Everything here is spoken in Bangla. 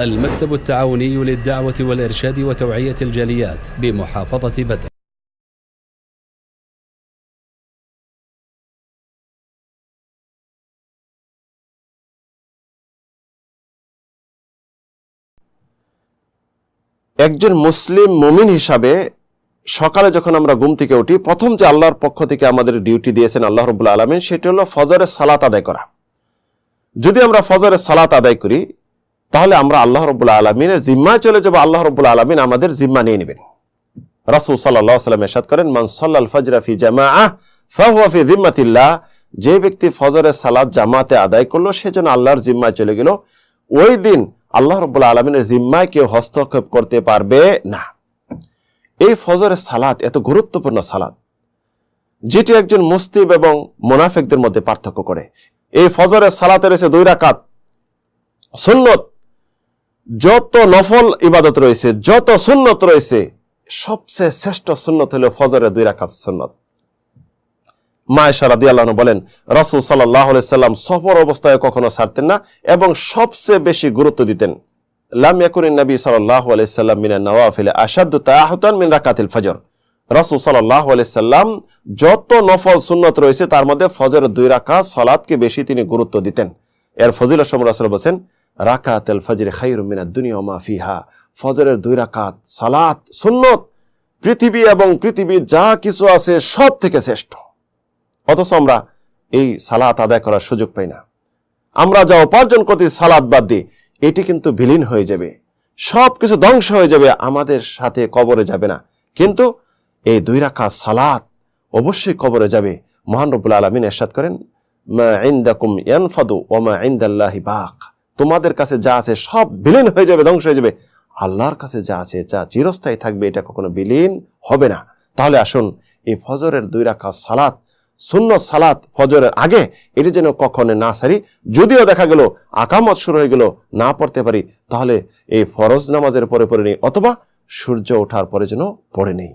المكتب التعاوني للدعوة والإرشاد وتوعية الجاليات بمحافظة بدر. একজন মুসলিম মুমিন হিসাবে সকালে যখন আমরা ঘুম থেকে উঠি, প্রথম যে আল্লাহর পক্ষ থেকে আমাদের ডিউটি দিয়েছেন আল্লাহ রাব্বুল আলামিন, সেটা হলো ফজরের সালাত আদায় করা। যদি আমরা ফজরের সালাত আদায় করি তাহলে আমরা আল্লাহ রাব্বুল আলামিনের জিম্মায় চলে যাব, আল্লাহ রাব্বুল আলামিন আমাদের জিম্মা নিয়ে নেবেন। রাসূল সাল্লাল্লাহু আলাইহি ওয়াসাল্লাম ইরশাদ করেন, মান সাল্লাল ফজরা ফি জামাআহ ফাহুয়া ফি যিম্মাতিল্লাহ। যে ব্যক্তি ফজরের সালাত জামাতে আদায় করলো সে যেন আল্লাহর জিম্মায় চলে গেল। ওই দিন আল্লাহ রাব্বুল আলামিনের জিম্মায় কেউ হস্তক্ষেপ করতে পারবে না। এই ফজরের সালাত এত গুরুত্বপূর্ণ সালাত, যেটি একজন মুসলিম এবং মুনাফিকদের মধ্যে পার্থক্য করে। এই ফজরের সালাতে রয়েছে 2 রাকাত সুন্নত। যত নফল ইবাদত রয়েছে, যত সুন্নত রয়েছে, সবচেয়ে শ্রেষ্ঠ সুন্নত হলো ফজরের 2 রাকাত সুন্নত। মা আয়েশা রাদিয়াল্লাহু আনহা বলেন, রাসূল সাল্লাল্লাহু আলাইহি সাল্লাম সফর অবস্থায় কখনো ছাড়তেন না এবং সবচেয়ে বেশি গুরুত্ব দিতেন। লাম ইয়াকুনিন নবী সাল্লাল্লাহু আলাইহি সাল্লাম মিনান নওয়াফিল আশাদ্দু তাআহুতান মিন রাকাতিল ফজর। রাসূল সাল্লাল্লাহু আলাইহি সাল্লাম যত নফল সুন্নত রয়েছে তার মধ্যে ফজরের 2 রাকাত সালাতকে বেশি তিনি গুরুত্ব দিতেন। এর ফজিলত সম্পর্কে রাসূল বলেন, রাকাতুল ফজর খায়রুম মিনাদ দুনিয়া ওয়া মা ফিহা। ফজরের 2 রাকাত সালাত সুন্নত পৃথিবী এবং পৃথিবীর যা কিছু আছে সব থেকে শ্রেষ্ঠ। অথচ আমরা এই সালাত আদায় করার সুযোগ পাই না। আমরা যা উপার্জন করতে সালাত বাদ দিই, এটি কিন্তু বিলীন হয়ে যাবে, সব কিছু ধ্বংস হয়ে যাবে, আমাদের সাথে কবরে যাবে না। কিন্তু এই 2 রাকাত সালাত অবশ্যই কবরে যাবে। মহান রব্বুল আলামিন ইরশাদ করেন, মা ইনদাকুম ইয়ানফাদু ওয়া মা ইনদাল্লাহি বাক। তোমাদের কাছে যা আছে সব বিলীন হয়ে যাবে, ধ্বংস হয়ে যাবে। আল্লাহর কাছে যা আছে, যা চিরস্থায়ী থাকবে, এটা কখনো বিলীন হবে না। তাহলে আসুন এই ফজরের 2 রাকাত সালাত সুন্নত সালাত ফজরের আগে এটি যেন কখনো না সারি। যদিও দেখা গেল আকামত শুরু হয়ে গেল, না পড়তে পারি, তাহলে এই ফরজ নামাজের পরে পড়ে নেই, অথবা সূর্য ওঠার পরে যেন পড়ে নেই।